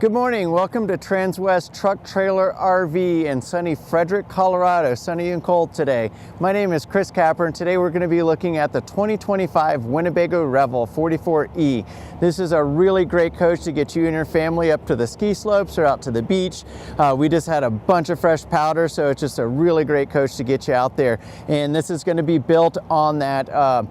Good morning, welcome to Transwest Truck Trailer RV in sunny Frederick, Colorado. Sunny and cold today. My name is Chris Capper and today we're going to be looking at the 2025 Winnebago Revel 44E. This is a really great coach to get you and your family up to the ski slopes or out to the beach. We just had a bunch of fresh powder, so it's just a really great coach to get you out there. And this is going to be built on that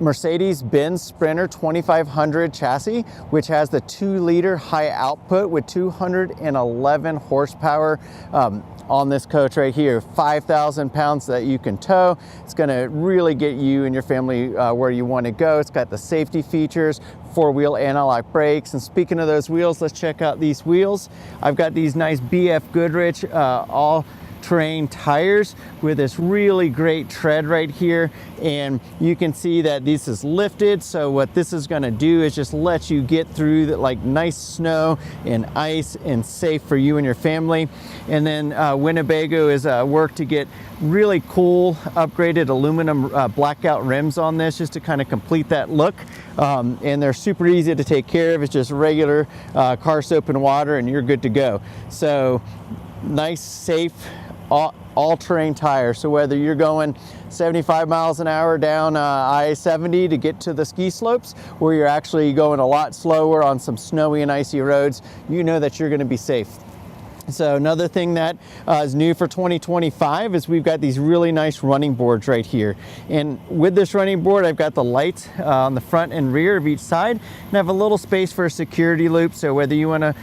Mercedes-Benz Sprinter 2500 chassis, which has the 2-liter high output with 211 horsepower on this coach right here. 5,000 pounds that you can tow. It's going to really get you and your family where you want to go. It's got the safety features, 4-wheel anti-lock brakes. And speaking of those wheels, let's check out these wheels. I've got these nice BF Goodrich all-terrain tires with this really great tread right here, and you can see that this is lifted, so what this is going to do is just let you get through the, like, nice snow and ice and safe for you and your family. And then Winnebago is worked to get really cool upgraded aluminum blackout rims on this just to kind of complete that look, and they're super easy to take care of. It's just regular car soap and water and you're good to go. So nice, safe, all-terrain tire. So whether you're going 75 miles an hour down I-70 to get to the ski slopes, or you're actually going a lot slower on some snowy and icy roads, you know that you're going to be safe. So another thing that is new for 2025 is we've got these really nice running boards right here. And with this running board, I've got the lights on the front and rear of each side, and I have a little space for a security loop. So whether you want to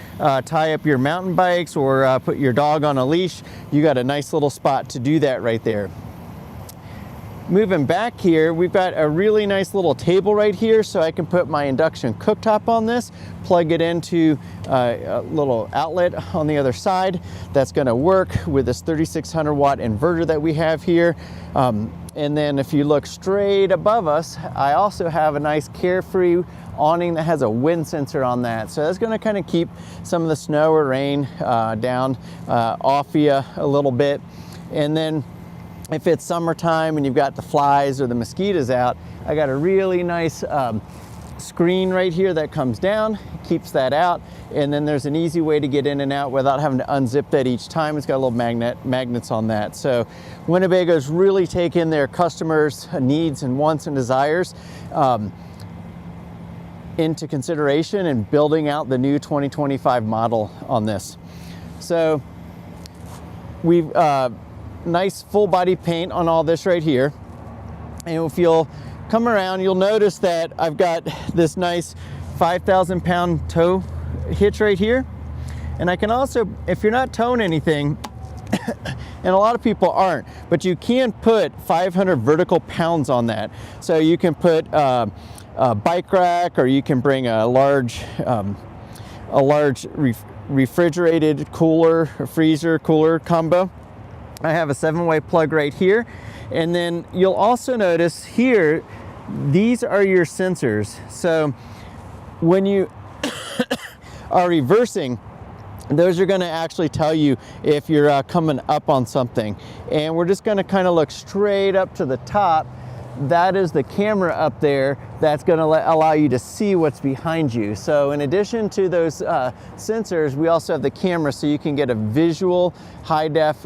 tie up your mountain bikes or put your dog on a leash, you got a nice little spot to do that right there. Moving back here, we've got a really nice little table right here, so I can put my induction cooktop on this, plug it into a little outlet on the other side. That's going to work with this 3600 watt inverter that we have here. And then if you look straight above us, I also have a nice carefree awning that has a wind sensor on that. So that's going to kind of keep some of the snow or rain down off you a little bit. And then if it's summertime and you've got the flies or the mosquitoes out, I got a really nice screen right here that comes down, keeps that out, and then there's an easy way to get in and out without having to unzip that each time. It's got a little magnets on that. So Winnebago's really taken their customers' needs and wants and desires into consideration and building out the new 2025 model on this. So we've nice full body paint on all this right here, and if you'll come around, you'll notice that I've got this nice 5,000 pound tow hitch right here. And I can also, if you're not towing anything, and a lot of people aren't, but you can put 500 vertical pounds on that. So you can put a bike rack, or you can bring a large refrigerated cooler, or freezer cooler combo. I have a 7-way plug right here, and then you'll also notice here, these are your sensors. So when you are reversing, those are going to actually tell you if you're coming up on something. And we're just going to kind of look straight up to the top. That is the camera up there that's going to allow you to see what's behind you. So in addition to those sensors, we also have the camera, so you can get a visual high-def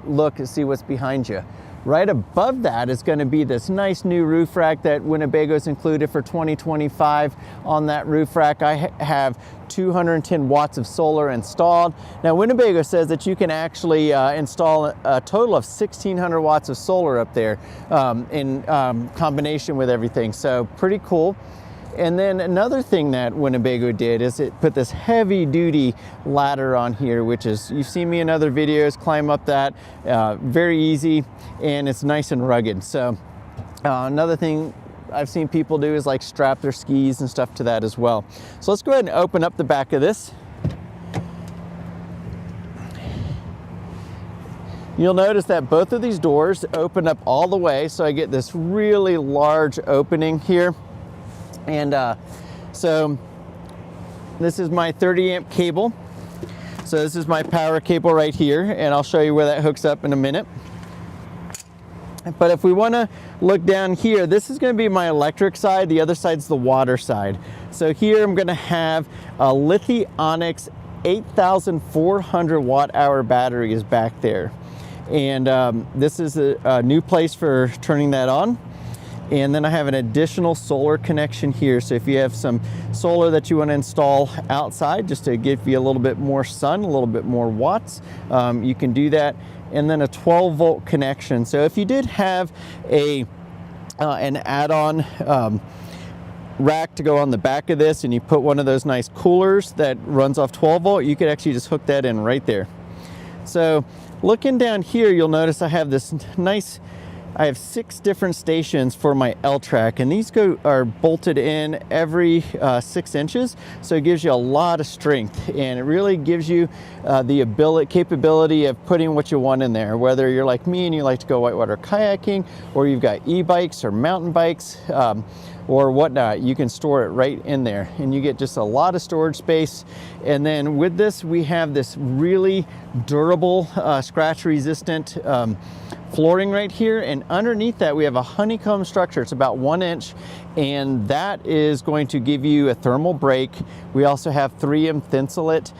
look to see what's behind you. Right above that is going to be this nice new roof rack that Winnebago's included for 2025. On that roof rack, I have 210 watts of solar installed. Now Winnebago says that you can actually install a total of 1,600 watts of solar up there in combination with everything. So pretty cool. And then another thing that Winnebago did is it put this heavy duty ladder on here, which is, you've seen me in other videos climb up that, very easy, and it's nice and rugged. So another thing I've seen people do is like strap their skis and stuff to that as well. So let's go ahead and open up the back of this. You'll notice that both of these doors open up all the way, so I get this really large opening here. And so this is my 30 amp cable. So this is my power cable right here, and I'll show you where that hooks up in a minute. But if we want to look down here, this is going to be my electric side, the other side's the water side. So here I'm going to have a Lithionics 8,400 watt-hour battery is back there. And this is a new place for turning that on. And then I have an additional solar connection here. So if you have some solar that you want to install outside just to give you a little bit more sun, a little bit more watts, you can do that. And then a 12-volt connection. So if you did have an add-on rack to go on the back of this, and you put one of those nice coolers that runs off 12-volt, you could actually just hook that in right there. So looking down here, you'll notice I have this nice, I have 6 different stations for my L-track, and these are bolted in every 6 inches, so it gives you a lot of strength, and it really gives you the capability of putting what you want in there, whether you're like me and you like to go whitewater kayaking, or you've got e-bikes or mountain bikes or whatnot. You can store it right in there, and you get just a lot of storage space. And then with this, we have this really durable, scratch resistant flooring right here, and underneath that we have a honeycomb structure. It's about 1 inch, and that is going to give you a thermal break. We also have 3M Thinsulate,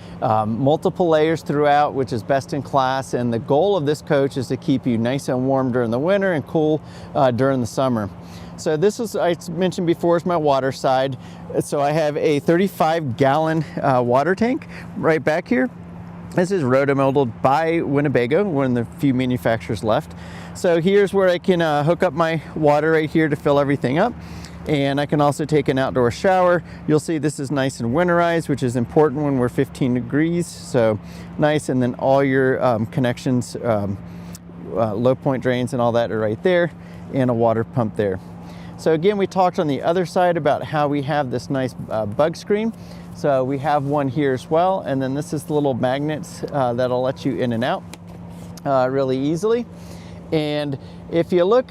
multiple layers throughout, which is best in class, and the goal of this coach is to keep you nice and warm during the winter and cool during the summer. So this is, I mentioned before, is my water side. So I have a 35-gallon water tank right back here. This is rotomolded by Winnebago, one of the few manufacturers left. So here's where I can hook up my water right here to fill everything up. And I can also take an outdoor shower. You'll see this is nice and winterized, which is important when we're 15 degrees. So nice, and then all your connections, low point drains and all that are right there, and a water pump there. So again, we talked on the other side about how we have this nice bug screen. So we have one here as well, and then this is the little magnets that'll let you in and out really easily. And if you look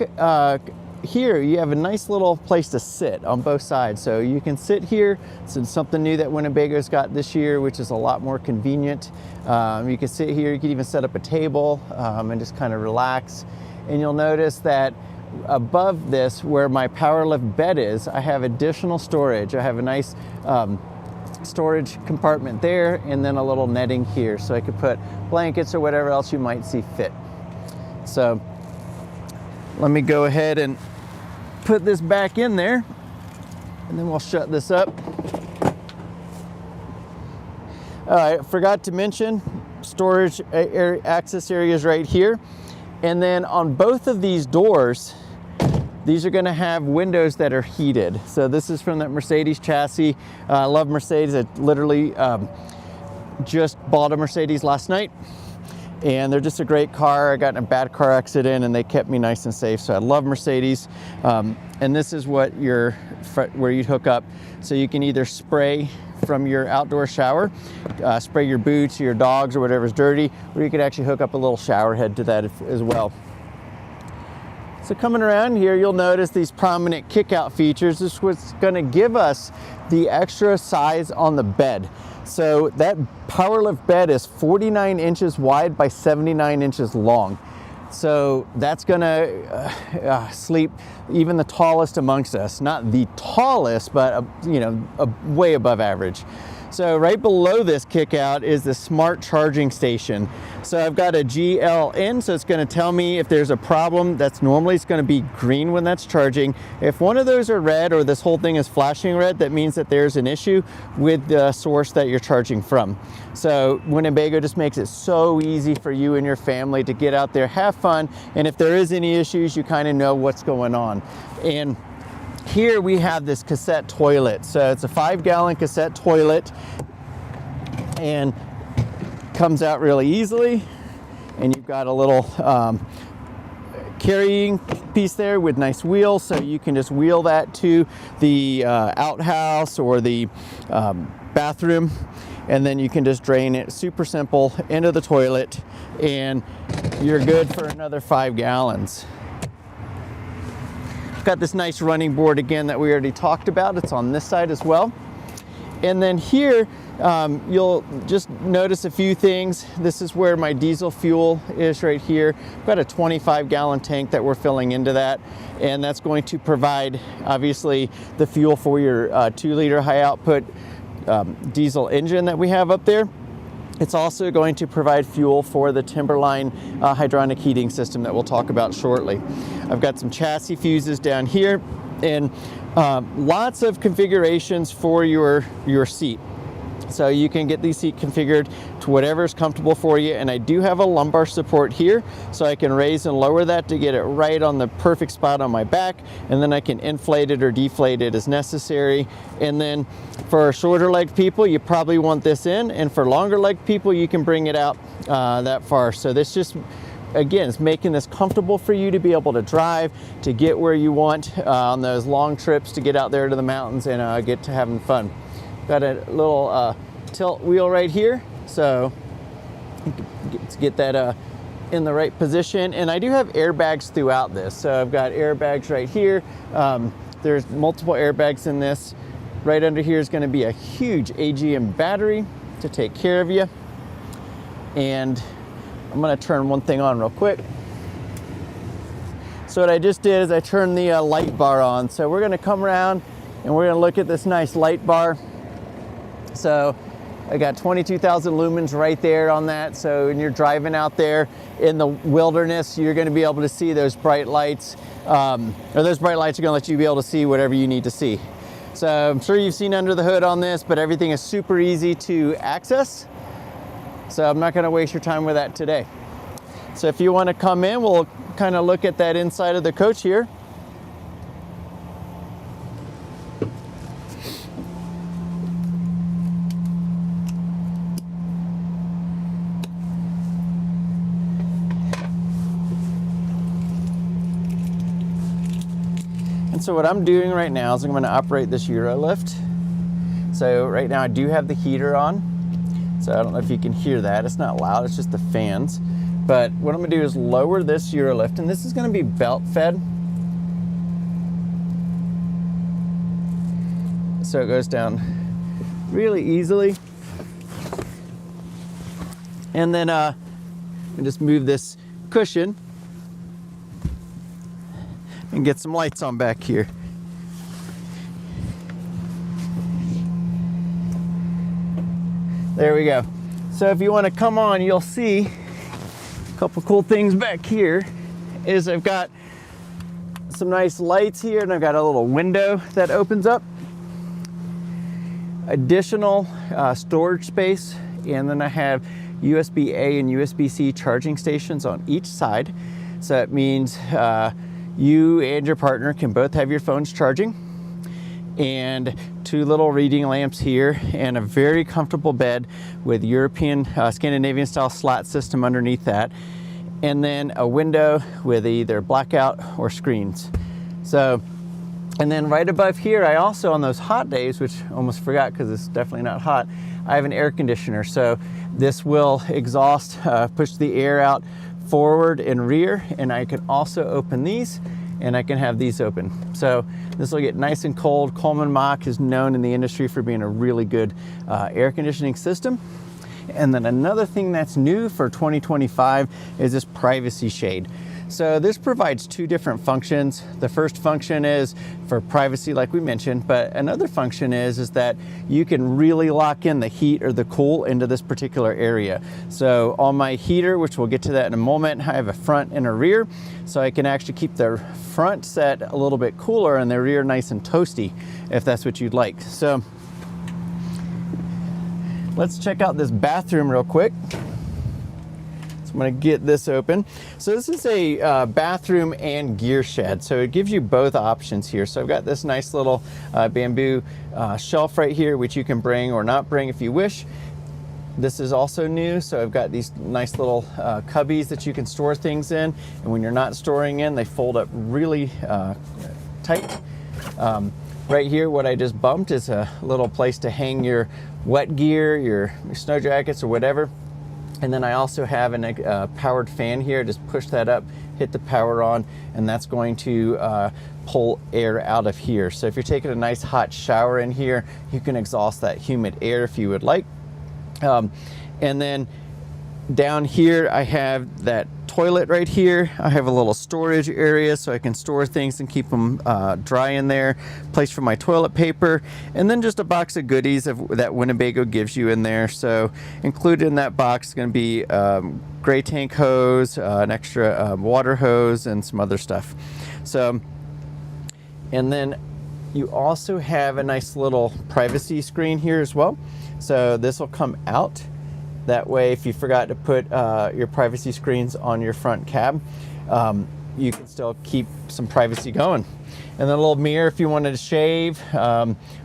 here, you have a nice little place to sit on both sides. So you can sit here. It's something new that Winnebago's got this year, which is a lot more convenient. You can sit here, you can even set up a table and just kind of relax. And you'll notice that above this, where my power lift bed is, I have additional storage. I have a nice storage compartment there, and then a little netting here, so I could put blankets or whatever else you might see fit. So let me go ahead and put this back in there, and then we'll shut this up. All right, forgot to mention storage access areas right here. And then on both of these doors, these are going to have windows that are heated. So this is from that Mercedes chassis. I love Mercedes. I literally just bought a Mercedes last night, and they're just a great car. I got in a bad car accident and they kept me nice and safe. So I love Mercedes. And this is what where you'd hook up. So you can either spray from your outdoor shower, spray your boots, your dogs, or whatever's dirty, or you could actually hook up a little shower head to that as well. So coming around here, you'll notice these prominent kick-out features. This is what's going to give us the extra size on the bed. So that power lift bed is 49 inches wide by 79 inches long. So that's gonna sleep even the tallest amongst us. Not the tallest, but way above average. So right below this kick out is the smart charging station. So I've got a GLN, so it's going to tell me if there's a problem. It's going to be green when that's charging. If one of those are red, or this whole thing is flashing red, that means that there's an issue with the source that you're charging from. So Winnebago just makes it so easy for you and your family to get out there, have fun, and if there is any issues, you kind of know what's going on. And here we have this cassette toilet. So it's a 5-gallon cassette toilet, and comes out really easily. And you've got a little carrying piece there with nice wheels, so you can just wheel that to the outhouse or the bathroom, and then you can just drain it super simple into the toilet, and you're good for another 5 gallons. Got this nice running board again that we already talked about. It's on this side as well. And then here, you'll just notice a few things. This is where my diesel fuel is right here. I've got a 25-gallon tank that we're filling into that, and that's going to provide, obviously, the fuel for your 2-liter high output diesel engine that we have up there. It's also going to provide fuel for the Timberline hydronic heating system that we'll talk about shortly. I've got some chassis fuses down here, and lots of configurations for your seat. So you can get the seat configured to whatever is comfortable for you. And I do have a lumbar support here, so I can raise and lower that to get it right on the perfect spot on my back. And then I can inflate it or deflate it as necessary. And then for shorter leg people, you probably want this in. And for longer leg people, you can bring it out that far. So this just, again, it's making this comfortable for you to be able to drive, to get where you want on those long trips, to get out there to the mountains and get to having fun. Got a little tilt wheel right here, so let's get that in the right position. And I do have airbags throughout this. So I've got airbags right here. There's multiple airbags in this. Right under here is going to be a huge AGM battery to take care of you. And I'm going to turn one thing on real quick. So what I just did is I turned the light bar on. So we're going to come around and we're going to look at this nice light bar. So I got 22,000 lumens right there on that. So when you're driving out there in the wilderness, you're going to be able to see those bright lights, or those bright lights are going to let you be able to see whatever you need to see. So I'm sure you've seen under the hood on this, but everything is super easy to access. So I'm not going to waste your time with that today. So if you want to come in, we'll kind of look at that inside of the coach here. So what I'm doing right now is I'm going to operate this Euro lift. So right now I do have the heater on. So I don't know if you can hear that. It's not loud, it's just the fans. But what I'm going to do is lower this Euro lift, and this is going to be belt fed. So it goes down really easily. And then I just move this cushion and get some lights on back here. There we go. So if you want to come on, you'll see a couple cool things back here. Is I've got some nice lights here, and I've got a little window that opens up. Additional storage space, and then I have USB-A and USB-C charging stations on each side. So that means you and your partner can both have your phones charging, and two little reading lamps here, and a very comfortable bed with European Scandinavian style slat system underneath that, and then a window with either blackout or screens. So, and then right above here, I also, on those hot days, which I almost forgot because it's definitely not hot, I have an air conditioner. So this will exhaust, push the air out forward and rear, and I can also open these, and I can have these open. So this will get nice and cold. Coleman Mach is known in the industry for being a really good air conditioning system. And then another thing that's new for 2025 is this privacy shade. So this provides two different functions. The first function is for privacy, like we mentioned, but another function is that you can really lock in the heat or the cool into this particular area. So on my heater, which we'll get to that in a moment, I have a front and a rear, so I can actually keep the front set a little bit cooler and the rear nice and toasty, if that's what you'd like. So let's check out this bathroom real quick. I'm going to get this open. So this is a bathroom and gear shed. So it gives you both options here. So I've got this nice little bamboo shelf right here, which you can bring or not bring if you wish. This is also new. So I've got these nice little cubbies that you can store things in. And when you're not storing in, they fold up really tight. Right here, what I just bumped is a little place to hang your wet gear, your snow jackets or whatever. And then I also have a powered fan here. Just push that up, hit the power on, and that's going to pull air out of here. So if you're taking a nice hot shower in here, you can exhaust that humid air if you would like. And then down here, I have that toilet right here. I have a little storage area so I can store things and keep them dry in there. Place for my toilet paper, and then just a box of goodies that Winnebago gives you in there. So included in that box is going to be gray tank hose, an extra water hose, and some other stuff. So, and then you also have a nice little privacy screen here as well. So this will come out. That way, if you forgot to put your privacy screens on your front cab, you can still keep some privacy going. And then a little mirror if you wanted to shave,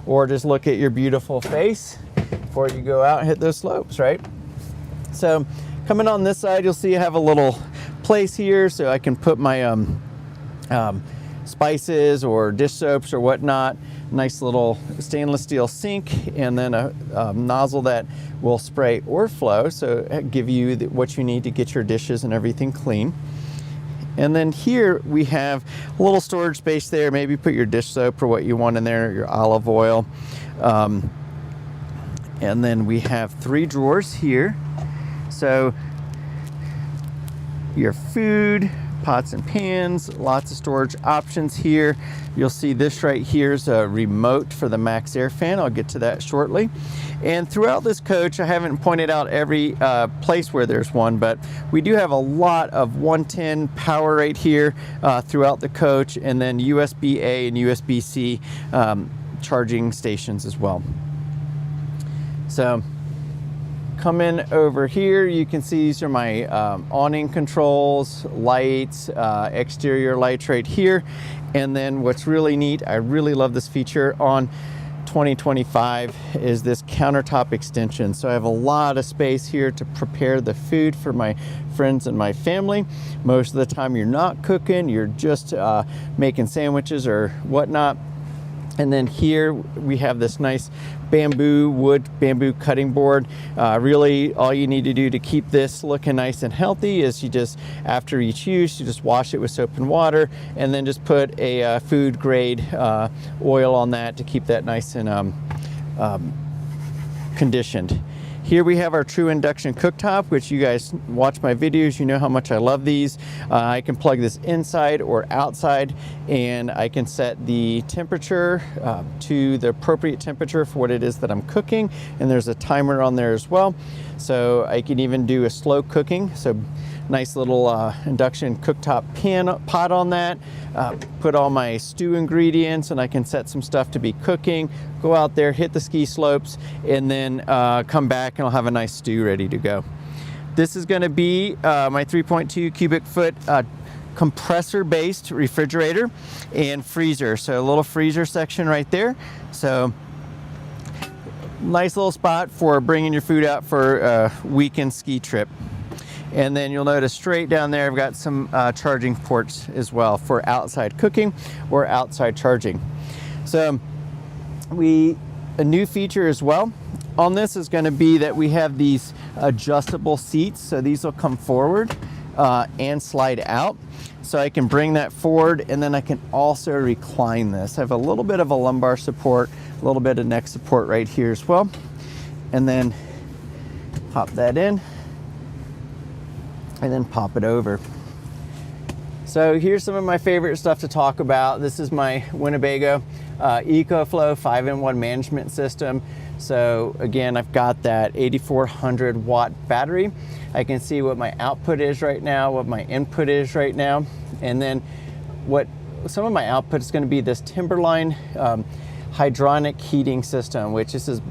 or just look at your beautiful face before you go out and hit those slopes, right? So coming on this side, you'll see I have a little place here so I can put my spices or dish soaps or whatnot. Nice little stainless steel sink, and then a nozzle that will spray or flow, so give you what you need to get your dishes and everything clean. And then here we have a little storage space there. Maybe put your dish soap or what you want in there, your olive oil. And then we have 3 drawers here. So your food, pots and pans, lots of storage options here. You'll see this right here is a remote for the Max Air fan. I'll get to that shortly. And throughout this coach, I haven't pointed out every place where there's one, but we do have a lot of 110 power right here throughout the coach, and then USB-A and USB-C charging stations as well. So come in over here, you can see these are my awning controls, lights, exterior lights right here. And then what's really neat, I really love this feature on 2025, is this countertop extension. So I have a lot of space here to prepare the food for my friends and my family. Most of the time you're not cooking, you're just making sandwiches or whatnot. And then here we have this nice bamboo cutting board. Really all you need to do to keep this looking nice and healthy is you just, after each use, you just wash it with soap and water, and then just put a food grade oil on that to keep that nice and conditioned. Here we have our true induction cooktop, which you guys watch my videos, you know how much I love these. I can plug this inside or outside, and I can set the temperature to the appropriate temperature for what it is that I'm cooking. And there's a timer on there as well. So I can even do a slow cooking. So nice little induction cooktop pot on that. Put all my stew ingredients, and I can set some stuff to be cooking, go out there, hit the ski slopes, and then come back and I'll have a nice stew ready to go. This is going to be my 3.2 cubic foot compressor based refrigerator and freezer. So a little freezer section right there. So nice little spot for bringing your food out for a weekend ski trip. And then you'll notice straight down there I've got some charging ports as well for outside cooking or outside charging. So a new feature as well on this is going to be that we have these adjustable seats. So these will come forward and slide out. So I can bring that forward, and then I can also recline this. I have a little bit of a lumbar support, a little bit of neck support right here as well. And then pop that in, and then pop it over. So here's some of my favorite stuff to talk about. This is my Winnebago EcoFlow 5-in-1 management system. So again, I've got that 8400 watt battery. I can see what my output is right now, what my input is right now, and then what some of my output is going to be this Timberline hydronic heating system, which is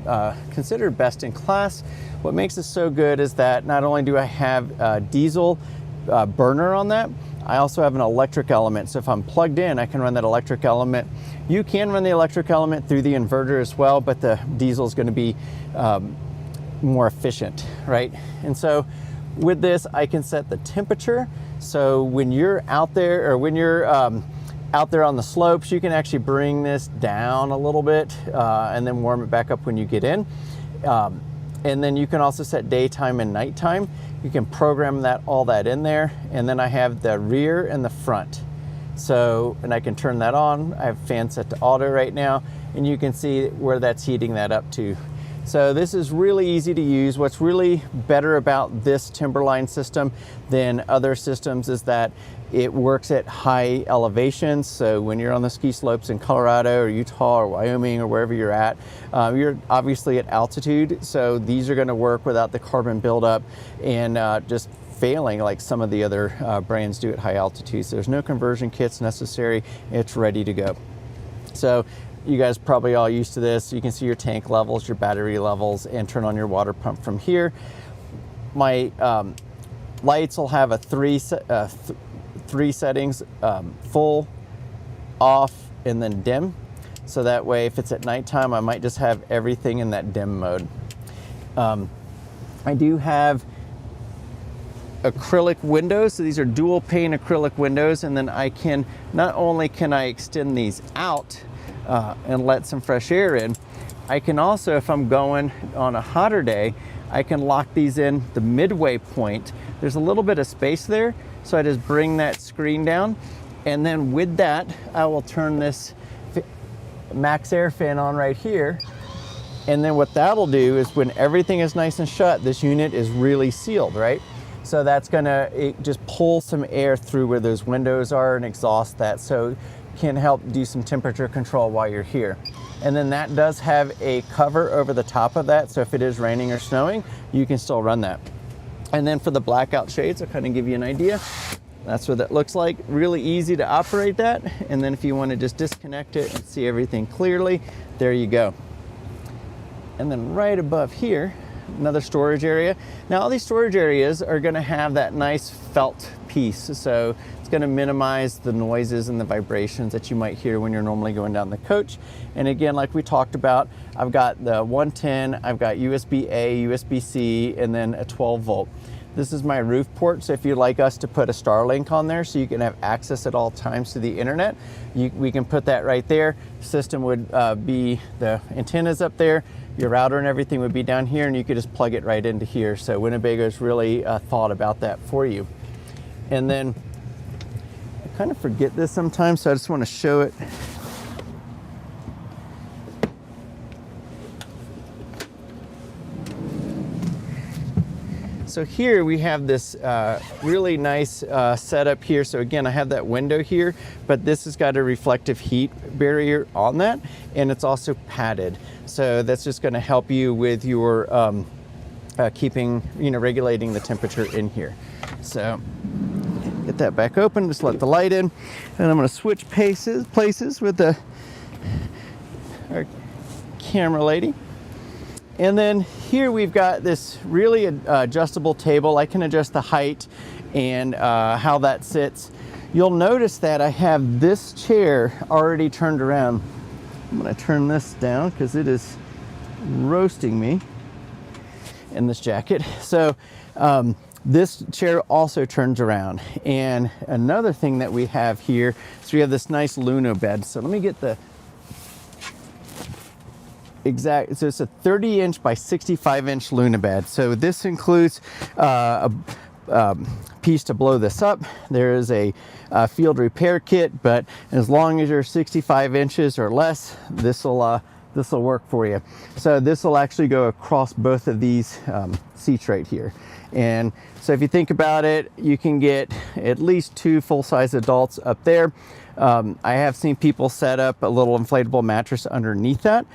considered best in class. What makes this so good is that not only do I have a diesel burner on that, I also have an electric element. So if I'm plugged in, I can run that electric element. You can run the electric element through the inverter as well, but the diesel is going to be more efficient, right? And so with this, I can set the temperature. So when you're out there, or when you're out there on the slopes, you can actually bring this down a little bit and then warm it back up when you get in. And then you can also set daytime and nighttime. You can program all that in there. And then I have the rear and the front. So, and I can turn that on. I have fan set to auto right now, and you can see where that's heating that up to So this is really easy to use. What's really better about this timberline system than other systems is that it works at high elevations. So when you're on the ski slopes in Colorado or Utah or Wyoming or wherever you're at, you're obviously at altitude. So these are going to work without the carbon buildup and just failing like some of the other brands do at high altitudes. There's no conversion kits necessary. It's ready to go. So you guys probably all used to this. You can see your tank levels, your battery levels, and turn on your water pump from here. My lights will have a three settings, full, off, and then dim. So that way, if it's at nighttime, I might just have everything in that dim mode. I do have acrylic windows. So these are dual pane acrylic windows. And then I can, not only can I extend these out and let some fresh air in, I can also, if I'm going on a hotter day, I can lock these in the midway point. There's a little bit of space there. So I just bring that screen down. And then with that, I will turn this max air fan on right here. And then what that'll do is when everything is nice and shut, this unit is really sealed, right? So that's gonna just pull some air through where those windows are and exhaust that. So can help do some temperature control while you're here. And then that does have a cover over the top of that. So if it is raining or snowing, you can still run that. And then for the blackout shades, I'll kind of give you an idea. That's what that looks like. Really easy to operate that. And then if you want to just disconnect it and see everything clearly, there you go. And then right above here, another storage area. Now all these storage areas are going to have that nice felt piece. So it's going to minimize the noises and the vibrations that you might hear when you're normally going down the coach. And again, like we talked about, I've got the 110, I've got USB-A, USB-C, and then a 12 volt. This is my roof port, so if you'd like us to put a Starlink on there so you can have access at all times to the internet, we can put that right there. System would be, the antennas up there, your router and everything would be down here, and you could just plug it right into here. So Winnebago's really thought about that for you. And then, I kind of forget this sometimes, so I just want to show it. So here we have this really nice setup here. So again, I have that window here, but this has got a reflective heat barrier on that, and it's also padded. So that's just going to help you with your keeping, regulating the temperature in here. So get that back open, just let the light in, and I'm going to switch places with our camera lady. And then here we've got this really adjustable table. I can adjust the height and how that sits. You'll notice that I have this chair already turned around. I'm going to turn this down because it is roasting me in this jacket. So this chair also turns around. And another thing that we have here, so we have this nice Luno bed. So let me get the exact, so it's a 30-inch by 65-inch Luna bed. So this includes a piece to blow this up. There is a field repair kit, but as long as you're 65 inches or less, this will work for you. So this will actually go across both of these seats right here. And so if you think about it, you can get at least 2 full-size adults up there. I have seen people set up a little inflatable mattress underneath that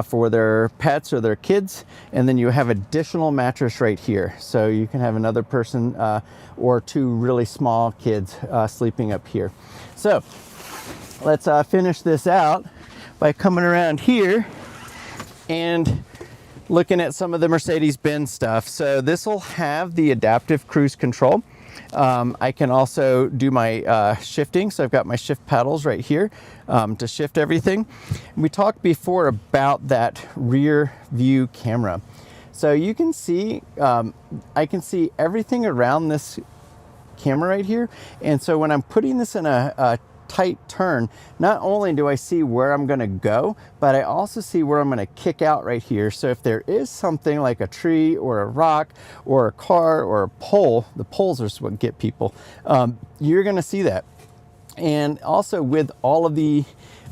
for their pets or their kids, and then you have additional mattress right here. So you can have another person or 2 really small kids sleeping up here. So let's finish this out by coming around here and looking at some of the Mercedes-Benz stuff. So this will have the adaptive cruise control. I can also do my shifting. So I've got my shift paddles right here to shift everything. We talked before about that rear view camera. So you can see, I can see everything around this camera right here. And so when I'm putting this in a tight turn, not only do I see where I'm going to go, but I also see where I'm going to kick out right here. So if there is something like a tree or a rock or a car or a pole, the poles are what get people, you're going to see that. And also with all of the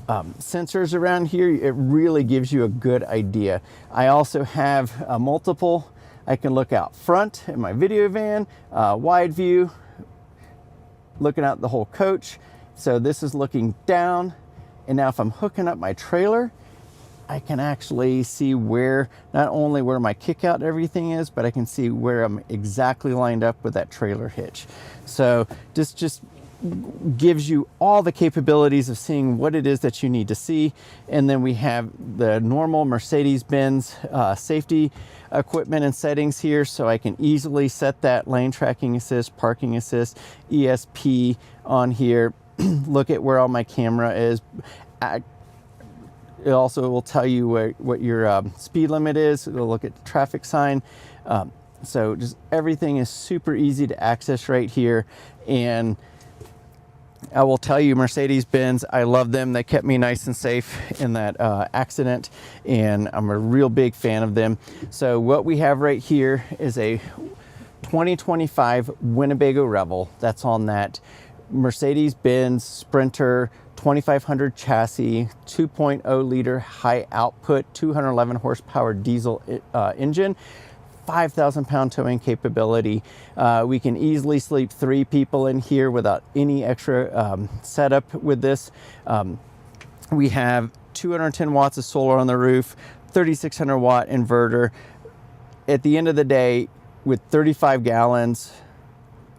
sensors around here, it really gives you a good idea. I also have multiple. I can look out front in my video van, wide view, looking out the whole coach. So this is looking down. And now if I'm hooking up my trailer, I can actually see where, not only where my kick out and everything is, but I can see where I'm exactly lined up with that trailer hitch. So this just gives you all the capabilities of seeing what it is that you need to see. And then we have the normal Mercedes-Benz safety equipment and settings here, so I can easily set that lane tracking assist, parking assist, ESP on here. Look at where all my camera is. It also will tell you what your speed limit is. It'll look at the traffic sign. So just everything is super easy to access right here. And I will tell you, Mercedes-Benz, I love them. They kept me nice and safe in that accident, and I'm a real big fan of them. So what we have right here is a 2025 Winnebago Revel. That's on that Mercedes-Benz Sprinter 2500 chassis, 2.0 liter high output, 211 horsepower diesel engine, 5,000 pound towing capability. We can easily sleep 3 people in here without any extra setup with this. We have 210 watts of solar on the roof, 3,600 watt inverter. At the end of the day, with 35 gallons,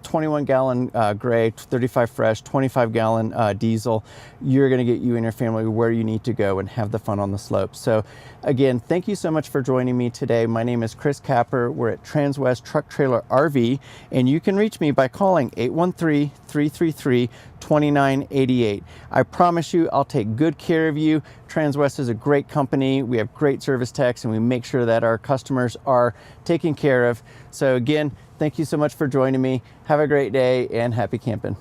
21 gallon gray, 35 fresh, 25 gallon diesel, you're going to get you and your family where you need to go and have the fun on the slope. So again, thank you so much for joining me today. My name is Chris Capper. We're at Transwest Truck Trailer RV, and you can reach me by calling 813-333-2988. I promise you I'll take good care of you. Transwest is a great company. We have great service techs, and we make sure that our customers are taken care of. So again, thank you so much for joining me. Have a great day and happy camping.